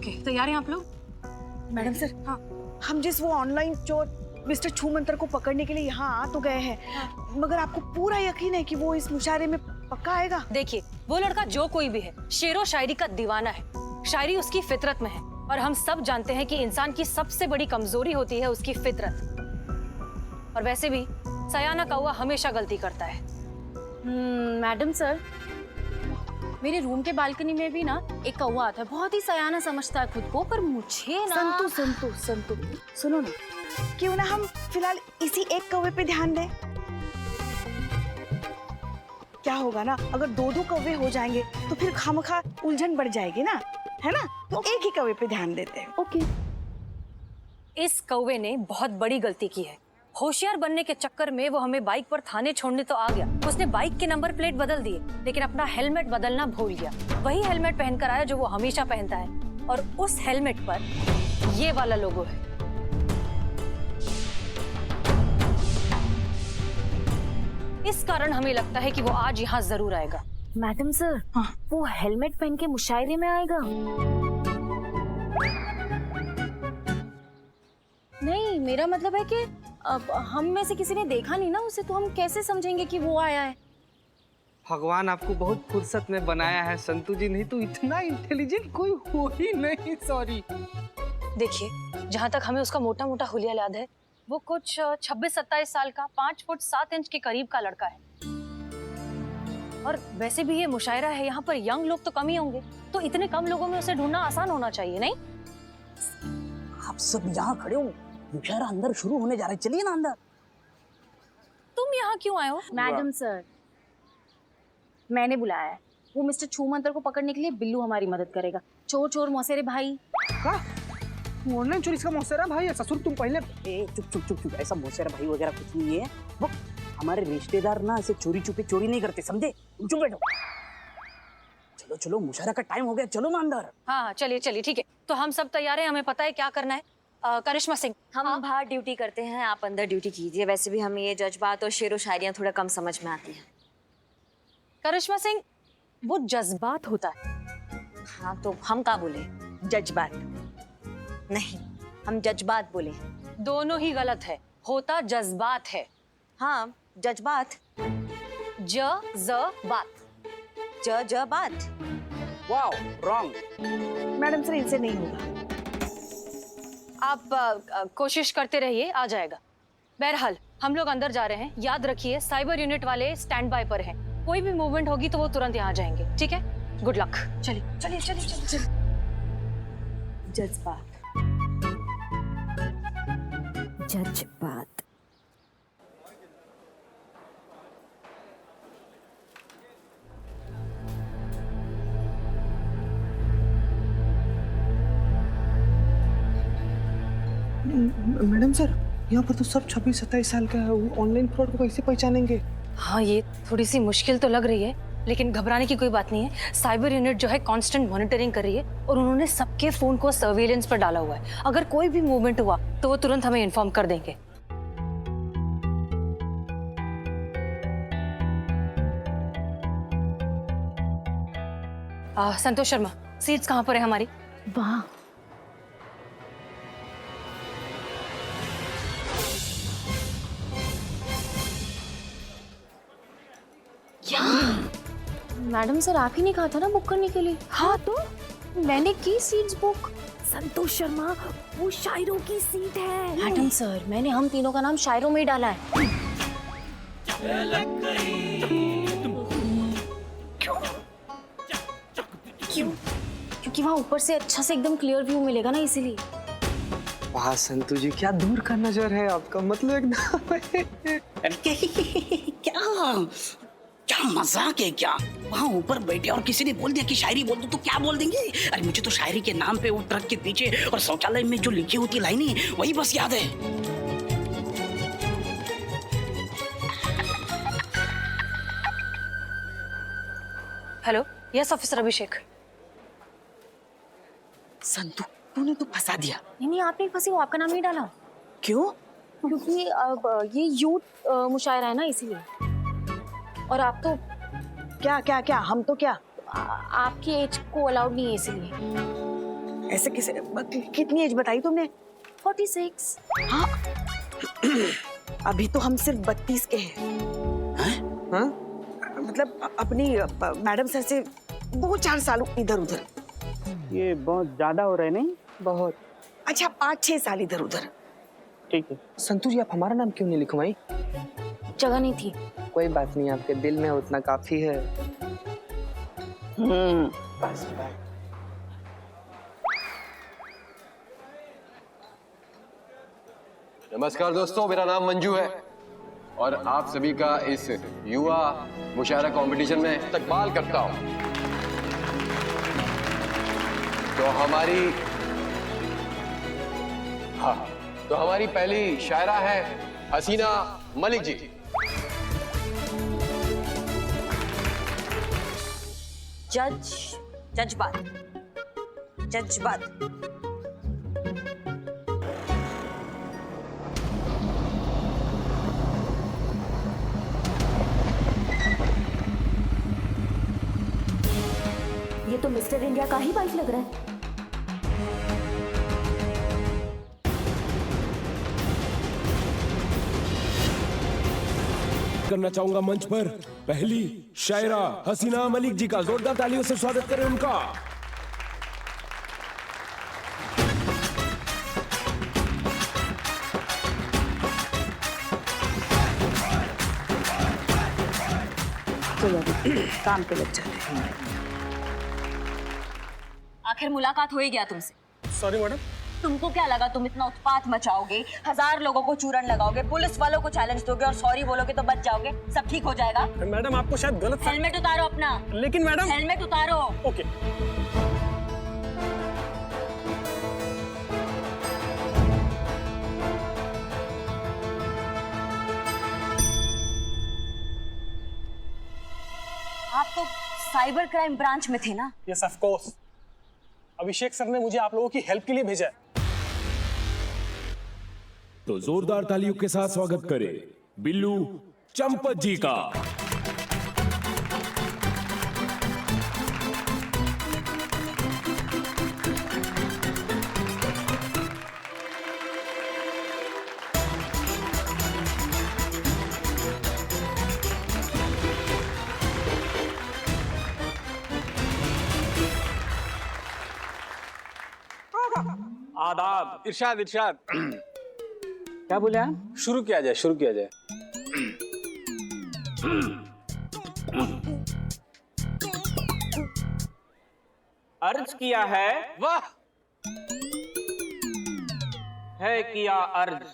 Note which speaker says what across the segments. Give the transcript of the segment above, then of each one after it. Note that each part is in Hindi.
Speaker 1: ओके, तैयार हैं आप लोग?
Speaker 2: मैडम सर,
Speaker 1: हाँ।
Speaker 2: हम जिस वो ऑनलाइन चोर मिस्टर छूमंतर को पकड़ने के लिए यहाँ आ तो गए हैं, मगर आपको पूरा यकीन है कि वो इस मुशायरे में पक्का आएगा?
Speaker 1: देखिए, वो लड़का जो कोई भी है, शेरो शायरी का दीवाना है। शायरी उसकी फितरत में है और हम सब जानते हैं कि इंसान की सबसे बड़ी कमजोरी होती है उसकी फितरत। और वैसे भी सयाना कौवा हमेशा गलती करता है।
Speaker 3: मैडम सर, मेरे रूम के बालकनी में भी ना एक कौवा आता है, बहुत ही सयाना समझता है खुद को, पर मुझे ना
Speaker 2: संतु, सुनो ना, क्यों ना हम फिलहाल इसी एक कौवे पे ध्यान दें? क्या होगा ना, अगर दो दो कौवे हो जाएंगे तो फिर खामखा उलझन बढ़ जाएगी ना, है ना? तो एक ही कौवे पे ध्यान देते हैं।
Speaker 3: ओके।
Speaker 1: इस कौवे ने बहुत बड़ी गलती की है। होशियार बनने के चक्कर में वो हमें बाइक पर थाने छोड़ने तो आ गया। उसने बाइक के नंबर प्लेट बदल दिए, लेकिन अपना हेलमेट बदलना भूल गया। वही हेलमेट पहनकर आया जो वो हमेशा पहनता है, और उस हेलमेट पर ये वाला लोगो है। इस कारण हमें लगता है कि वो आज यहाँ जरूर आएगा।
Speaker 3: मैडम सर,
Speaker 2: हाँ।
Speaker 3: वो हेलमेट पहन के मुशायरे में आएगा? नहीं, मेरा मतलब है कि अब हम में से किसी ने देखा नहीं ना उसे, तो हम कैसे समझेंगे कि वो आया है?
Speaker 4: भगवान आपको बहुत फुर्सत में बनाया है संतु जी, नहीं तो इतना इंटेलिजेंट कोई हो ही नहीं। सॉरी।
Speaker 1: देखिए, जहाँ तक हमें उसका मोटा मोटा हुलिया याद है, वो कुछ 26-27 साल का 5 फुट 7 इंच के करीब का लड़का है। और वैसे भी ये मुशायरा है, यहाँ पर यंग लोग तो कम ही होंगे, तो इतने कम लोगों में उसे ढूंढना आसान होना चाहिए, नहीं?
Speaker 5: आप सब यहाँ खड़े हो, मुशायरा अंदर शुरू होने जा रहा है, चलिए ना अंदर।
Speaker 1: तुम यहाँ क्यों आए हो?
Speaker 3: मैडम सर, मैंने बुलाया है। वो मिस्टर छूमंतर को पकड़ने के लिए बिल्लू हमारी मदद करेगा। चोर चोर मौसेरे भाई।
Speaker 4: ऑनलाइन चोरी इसका मौसेरा भाई है? ससुर तुम पहले
Speaker 5: चुप, ऐसा मौसेरा भाई वगैरह कुछ नहीं है। वो हमारे रिश्तेदार ना ऐसे चोरी छुपे चोरी नहीं करते, समझे? चुप बैठो। चलो मुशायरा का टाइम हो गया, चलो ना अंदर।
Speaker 1: हाँ, चलिए, ठीक है। तो हम सब तैयार हैं, हमें पता है क्या करना है। करिश्मा सिंह,
Speaker 6: हम बाहर ड्यूटी करते हैं, आप अंदर ड्यूटी कीजिए। वैसे भी हमें ये जज्बात और शेरो शायरियाँ थोड़ा कम समझ में आती हैं।
Speaker 1: करिश्मा सिंह, वो जज्बात होता है।
Speaker 6: हाँ, तो हम क्या बोले? जज्बात नहीं, हम जज्बात बोले।
Speaker 1: दोनों ही गलत है, होता जज्बात है।
Speaker 6: हाँ, जज्बात।
Speaker 1: जज्बात।
Speaker 6: जज्बात।
Speaker 5: Wow, wrong.
Speaker 2: मैडम सर, इनसे नहीं होगा।
Speaker 1: आप कोशिश करते रहिए, आ जाएगा। बहरहाल हम लोग अंदर जा रहे हैं। याद रखिए, साइबर यूनिट वाले स्टैंड बाय पर हैं। कोई भी मूवमेंट होगी तो वो तुरंत यहाँ आ जाएंगे, ठीक है? Good luck. चलिए।
Speaker 6: जज्बात।
Speaker 3: जज्बात।
Speaker 4: मैडम सर, यहाँ पर तो सब 26-27 साल का है। ऑनलाइन फ्रॉड को कैसे पहचानेंगे?
Speaker 1: हाँ, ये थोड़ी सी मुश्किल तो लग रही है, लेकिन घबराने की कोई बात नहीं है। साइबर यूनिट जो है कांस्टेंट मॉनिटरिंग कर रही है, और उन्होंने सबके फोन को सर्वेलेंस पर डाला हुआ है। अगर कोई भी मूवमेंट हुआ तो वो तुरंत हमें इन्फॉर्म कर देंगे। संतोष शर्मा, सीट्स कहाँ पर है हमारी?
Speaker 3: वाह, मैडम सर, आप ही ने कहा था ना बुक करने के लिए? हाँ, तो मैंने की सीट्स बुक। संतोष शर्मा, वो शायरों की सीट है। मैडम सर, मैंने हम तीनों का नाम शायरों में ही डाला है। क्यों? क्योंकि वहाँ ऊपर से अच्छा से एकदम क्लियर व्यू मिलेगा ना, इसीलिए।
Speaker 4: वाह संतु जी, क्या दूर का नजर है आपका, मतलब एकदम।
Speaker 5: क्या मजाक है क्या? वहाँ ऊपर बैठे और किसी ने बोल दिया कि शायरी बोल दो तो क्या बोल देंगे? अरे मुझे तो शायरी के नाम पे वो ट्रक के पीछे और शौचालय में जो लिखी होती लाइनें, वही बस याद है।
Speaker 1: हेलो, यस ऑफिसर अभिषेक।
Speaker 5: संतु, तूने तो फंसा दिया।
Speaker 3: नहीं, आपने फंसी, वो आपका नाम नहीं डाला।
Speaker 5: क्यों?
Speaker 3: क्योंकि अब ये यूथ मुशायरा है ना, इसीलिए। और आप तो
Speaker 2: क्या हम तो क्या?
Speaker 3: आपकी एज को अलाउड नहीं है, इसीलिए।
Speaker 2: ऐसे किसे कितनी एज बताई तुमने?
Speaker 3: 46।
Speaker 2: हाँ अभी तो हम सिर्फ 32 के हैं।
Speaker 4: हाँ?
Speaker 2: मतलब अपनी मैडम सर से 2-4 साल इधर उधर।
Speaker 7: ये बहुत ज्यादा हो रहा है नहीं?
Speaker 4: बहुत।
Speaker 2: अच्छा 5-6 साल इधर उधर।
Speaker 7: ठीक है।
Speaker 4: संतू जी, आप हमारा नाम क्यों नहीं लिखवाई?
Speaker 3: जगह नहीं थी।
Speaker 4: कोई बात नहीं, आपके दिल में उतना काफी है। बस बात।
Speaker 8: नमस्कार दोस्तों, मेरा नाम मंजू है और आप सभी का इस युवा मुशायरा कंपटीशन में इस्तकबाल करता हूं। तो हमारी पहली शायरा है हसीना मलिक जी।
Speaker 6: जज्बात।
Speaker 3: ये तो मिस्टर इंडिया का ही बाइक लग रहा है।
Speaker 9: करना चाहूंगा मंच पर पहली शायरा हसीना मलिक जी का। जोरदार तालियों से स्वागत करें उनका।
Speaker 2: चलो काम पे लग जाते हैं।
Speaker 6: आखिर मुलाकात हो ही गया तुमसे।
Speaker 7: Sorry madam.
Speaker 6: तुमको क्या लगा तुम इतना उत्पात मचाओगे, 1000 लोगों को चूरन लगाओगे, पुलिस वालों को चैलेंज दोगे और सॉरी बोलोगे तो बच जाओगे, सब ठीक हो जाएगा?
Speaker 7: मैडम आपको शायद गलत।
Speaker 6: हेलमेट उतारो अपना।
Speaker 7: लेकिन मैडम।
Speaker 6: हेलमेट उतारो।
Speaker 7: ओके।
Speaker 6: आप तो साइबर क्राइम ब्रांच में थे ना?
Speaker 7: Yes of course. Abhishek sir ने मुझे आप लोगों की हेल्प के लिए भेजा है।
Speaker 9: तो जोरदार तालियों के साथ स्वागत करें बिल्लू चंपत जी का।
Speaker 7: आदाब।
Speaker 8: इरशाद इरशाद।
Speaker 7: क्या बोले आप?
Speaker 8: शुरू किया जाए, शुरू किया जाए।
Speaker 7: अर्ज किया है।
Speaker 8: वाह।
Speaker 7: है किया अर्ज।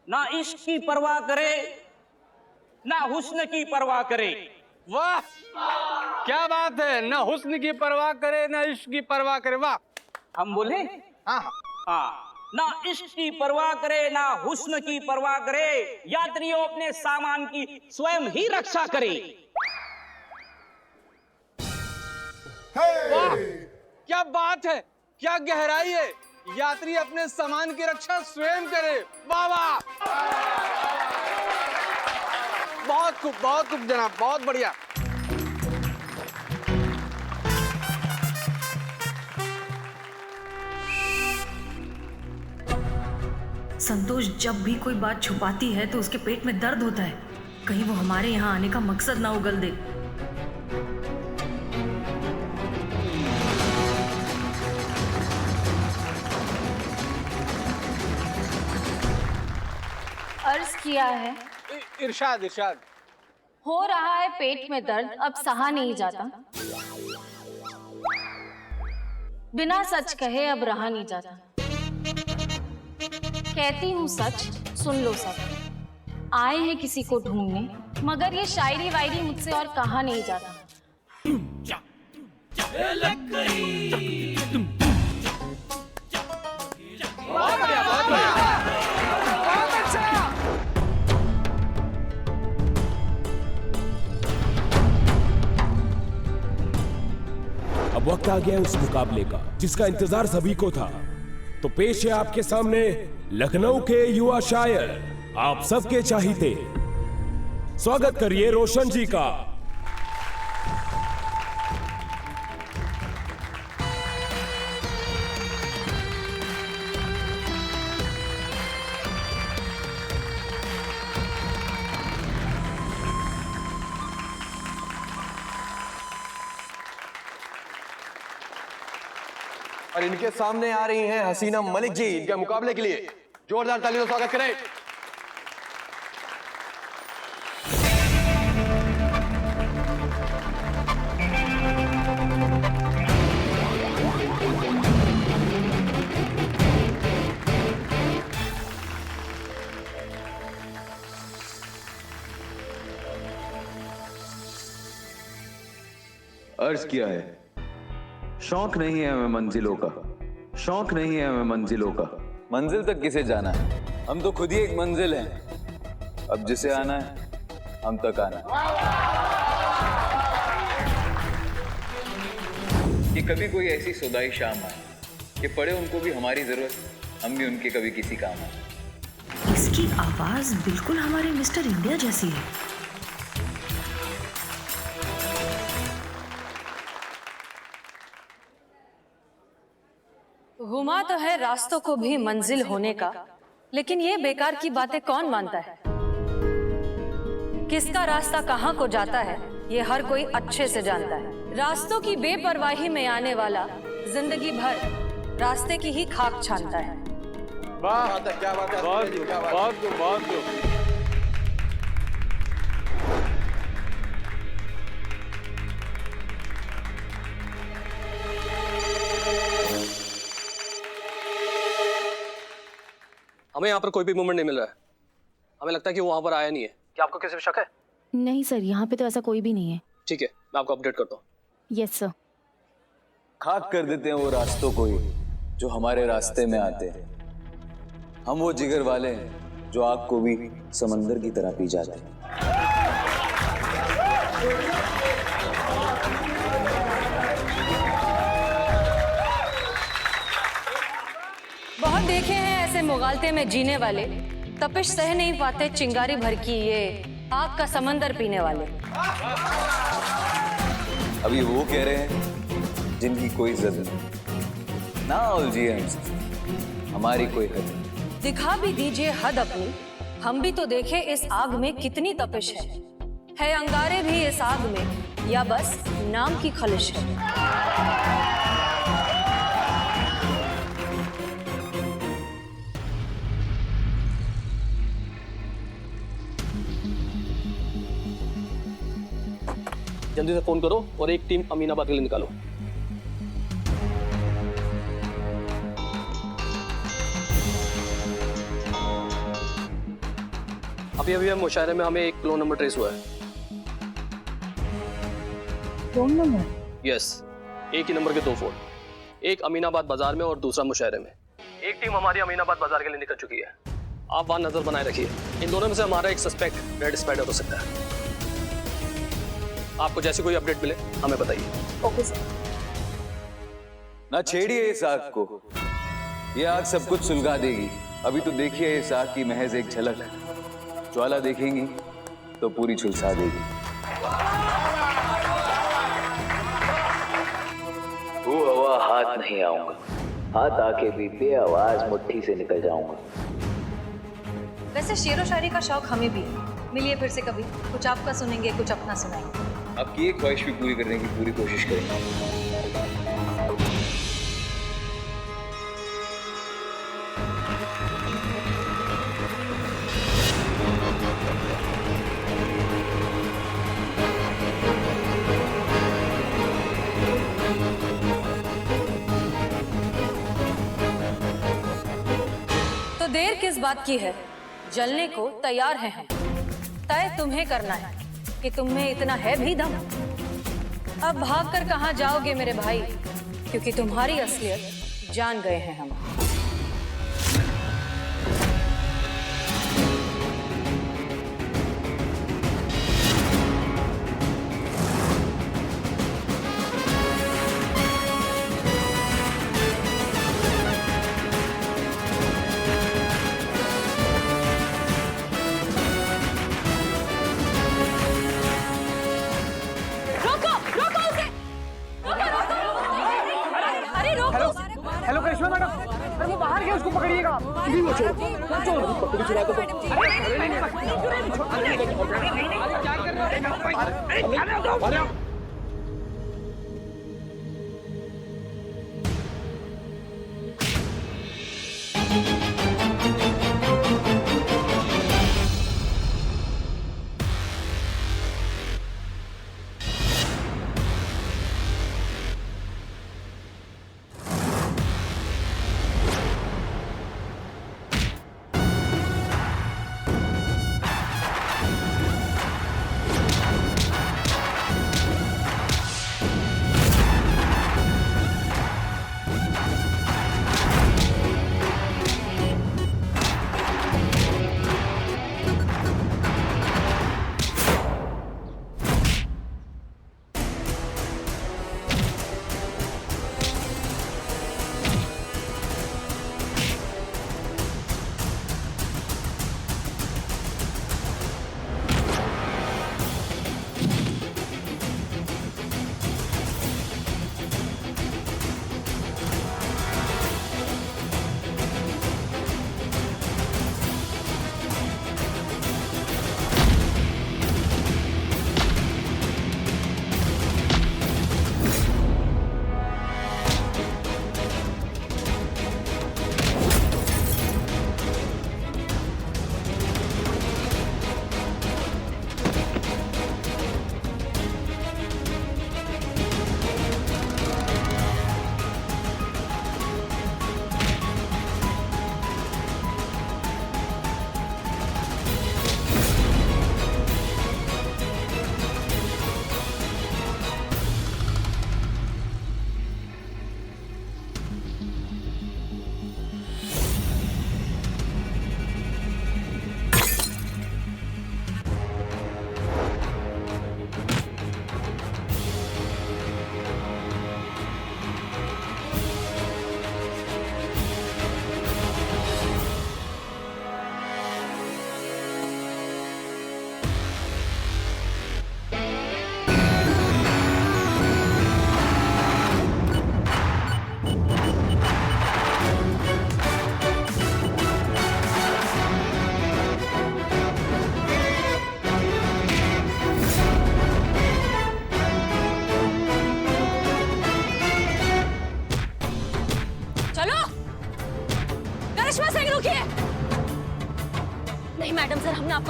Speaker 7: ना इश्क की परवाह करे, ना हुस्न की परवाह करे।
Speaker 8: वाह, क्या बात है। ना हुस्न की परवाह करे, ना इश्क की परवाह करे। वाह।
Speaker 7: हम बोले?
Speaker 8: हाँ
Speaker 7: हाँ। ना इश्क की परवाह करे, ना हुस्न की परवाह करे, यात्रियों अपने सामान की स्वयं ही रक्षा करे।
Speaker 8: वाह, क्या बात है, क्या गहराई है। यात्री अपने सामान की रक्षा स्वयं करे। वाह वाह, बहुत खूब जनाब, बहुत बढ़िया।
Speaker 1: संतोष जब भी कोई बात छुपाती है तो उसके पेट में दर्द होता है। कहीं वो हमारे यहाँ आने का मकसद ना उगल दे।
Speaker 3: अर्ज किया है।
Speaker 8: इरशाद इरशाद।
Speaker 3: हो रहा है पेट में दर्द, अब सहा नहीं जाता। बिना सच कहे अब रहा नहीं जाता। कहती हूँ सच, सुन लो सब। आए हैं किसी को ढूंढने, मगर ये शायरी वायरी मुझसे और कहा नहीं जाता।
Speaker 8: बहुत बढ़िया, बहुत बढ़िया।
Speaker 9: अब वक्त आ गया है उस मुकाबले का जिसका इंतजार सभी को था। तो पेश है आपके सामने लखनऊ के युवा शायर, आप सबके चाहते। स्वागत करिए रोशन जी का।
Speaker 8: और इनके सामने आ रही हैं हसीना मलिक जी। इनके मुकाबले के लिए जोरदार तालियों से स्वागत करें।
Speaker 10: अर्ज किया है, शौक नहीं है हमें मंजिलों का, शौक नहीं है हमें मंजिलों का, मंजिल तक किसे जाना है, हम तो खुद ही एक मंजिल हैं, अब जिसे आना है हम तक आना है। कि कभी कोई ऐसी सुदाई शाम आए कि पड़े उनको भी हमारी जरूरत, हम भी उनके कभी किसी काम आए।
Speaker 11: इसकी आवाज बिल्कुल हमारे मिस्टर इंडिया जैसी है।
Speaker 1: घुमा तो है रास्तों को भी मंजिल होने का, लेकिन ये बेकार की बातें कौन मानता है? किसका रास्ता कहाँ को जाता है ये हर कोई अच्छे से जानता है। रास्तों की बेपरवाही में आने वाला जिंदगी भर रास्ते की ही खाक छानता है।
Speaker 8: वाह, क्या बात है, बहुत।
Speaker 12: हमें यहाँ पर कोई भी मूवमेंट नहीं मिल रहा है। हमें लगता है कि वो वहाँ पर आया नहीं है। क्या आपको किसी पे शक है?
Speaker 3: नहीं सर, यहाँ पे तो ऐसा कोई भी नहीं है।
Speaker 12: ठीक है, मैं आपको अपडेट करता हूँ।
Speaker 3: Yes sir.
Speaker 10: खाक कर देते हैं वो रास्तों को ही जो हमारे रास्ते में आते हैं। हम वो जिगर वाले हैं जो आग को भी समंदर की तरह पी जाते हैं।
Speaker 1: बहुत देखे हैं ऐसे मुगालते में जीने वाले, तपिश सह नहीं पाते चिंगारी भर की ये आग का समंदर पीने वाले।
Speaker 10: अभी वो कह रहे हैं जिनकी कोई इज्जत नहीं। ना उलझिए हमसे, हमारी कोई हद नहीं।
Speaker 1: दिखा भी दीजिए हद अपनी, हम भी तो देखे इस आग में कितनी तपिश है अंगारे भी इस आग में या बस नाम की खलिश है?
Speaker 12: जल्दी से फोन करो और एक टीम अमीनाबाद के लिए निकालो। अभी मुशायरे में हमें एक क्लोन नंबर ट्रेस हुआ है।
Speaker 3: Clone number?
Speaker 12: यस, एक ही नंबर के 2 फोन, एक अमीनाबाद बाजार में और दूसरा मुशायरे में। एक टीम हमारी अमीनाबाद बाजार के लिए निकल चुकी है। आप वहां नजर बनाए रखिए। इन दोनों में से हमारा एक सस्पेक्ट रेड स्पाइडर हो सकता है। आपको जैसे कोई अपडेट मिले हमें बताइए।
Speaker 3: Okay sir.
Speaker 10: ना छेड़िए इस आग को, ये आग सब कुछ सुलगा देगी। अभी तो देखिए इस आग की महज एक झलक, ज्वाला देखेंगी तो पूरी झुलसा देगी। वो हवा हाथ नहीं आऊंगा, हाथ आके भी बेआवाज मुट्ठी से निकल जाऊंगा।
Speaker 1: वैसे शेरो शायरी का शौक हमें भी है। मिलिए फिर से कभी, कुछ आपका सुनेंगे, कुछ अपना सुनाएंगे।
Speaker 10: आपकी ये ख्वाहिश भी पूरी करने की पूरी कोशिश करेंगे।
Speaker 1: तो देर किस बात की है, जलने को तैयार हैं हम। तय तुम्हें करना है कि तुम में इतना है भी दम। अब भागकर कहां जाओगे मेरे भाई, क्योंकि तुम्हारी असलियत जान गए हैं हम।
Speaker 4: हेलो करिश्मा मैडम, अरे वो बाहर गया, उसको पकड़िएगा।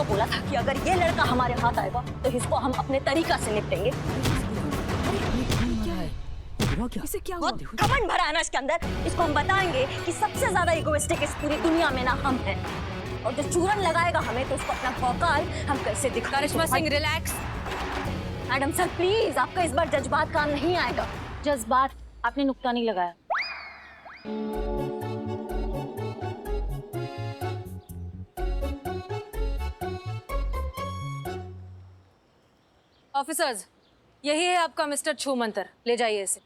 Speaker 6: बोला था कि अगर ये लड़का हमारे हाथ आएगा तो इसको हम अपने तरीका से निपटेंगे।
Speaker 11: इसे क्या
Speaker 6: बहुत घमंड भरा है ना इसके अंदर। इसको हम बताएंगे कि सबसे ज्यादा इगोइस्टिक इस पूरी दुनिया में ना हम हैं, और जो चूरन लगाएगा हमें तो उसको अपना भौकाल हम कैसे दिखा।
Speaker 1: Karishma Singh relax.
Speaker 6: Madam sir please, आपका इस बार जज्बात काम नहीं आएगा।
Speaker 3: जज्बात? आपने नुक्ता नहीं लगाया।
Speaker 1: ऑफिसर्स, यही है आपका मिस्टर छूमंतर, ले जाइए इसे।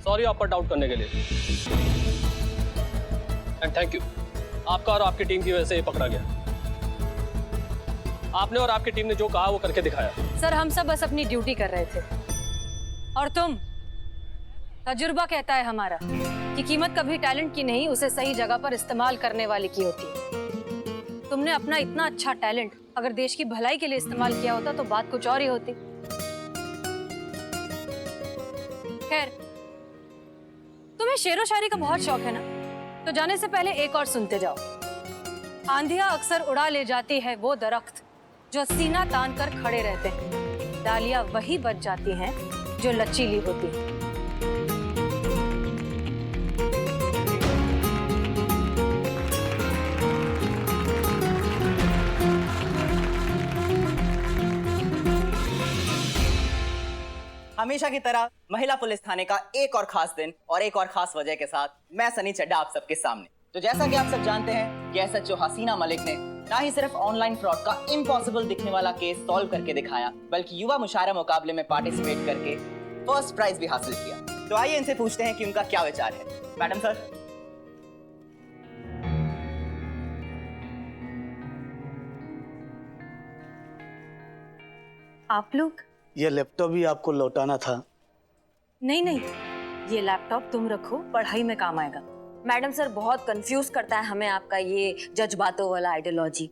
Speaker 12: सॉरी आप पर डाउट करने के लिए, एंड थैंक यू। आपका और आपकी टीम की वजह से ये पकड़ा गया। आपने और आपकी टीम ने जो कहा वो करके दिखाया।
Speaker 1: सर हम सब बस अपनी ड्यूटी कर रहे थे, और तुम, तजुर्बा कहता है हमारा कि कीमत कभी टैलेंट की नहीं, उसे सही जगह पर इस्तेमाल करने वाले की होती है। तुमने अपना इतना अच्छा टैलेंट अगर देश की भलाई के लिए इस्तेमाल किया होता तो बात कुछ और ही होती। खैर, तुम्हें शेरो शायरी का बहुत शौक है ना, तो जाने से पहले एक और सुनते जाओ। आंधियां अक्सर उड़ा ले जाती है वो दरख्त जो सीना तान कर खड़े रहते हैं, डालियां वही बच जाती हैं जो लचीली होती हैं।
Speaker 13: हमेशा की तरह महिला पुलिस थाने का एक और खास दिन और एक और खास वजह के साथ मैं सनी चड्ढा आप सबके सामने। तो जैसा कि आप सब जानते हैं कि एसएचओ हसीना मलिक ने ना ही सिर्फ ऑनलाइन फ्रॉड का इम्पॉसिबल दिखने वाला केस सॉल्व करके दिखाया, बल्कि युवा मुशायरा मुकाबले में पार्टिसिपेट करके फर्स्ट प्राइज भी हासिल किया। तो आइए इनसे पूछते हैं कि उनका क्या विचार है। Madam sir.
Speaker 1: आप लोग?
Speaker 14: ये लैपटॉप भी आपको लौटाना था।
Speaker 1: नहीं नहीं, ये लैपटॉप तुम रखो, पढ़ाई में काम आएगा।
Speaker 6: मैडम सर बहुत कंफ्यूज करता है हमें आपका ये जज्बातों वाला आइडियोलॉजी।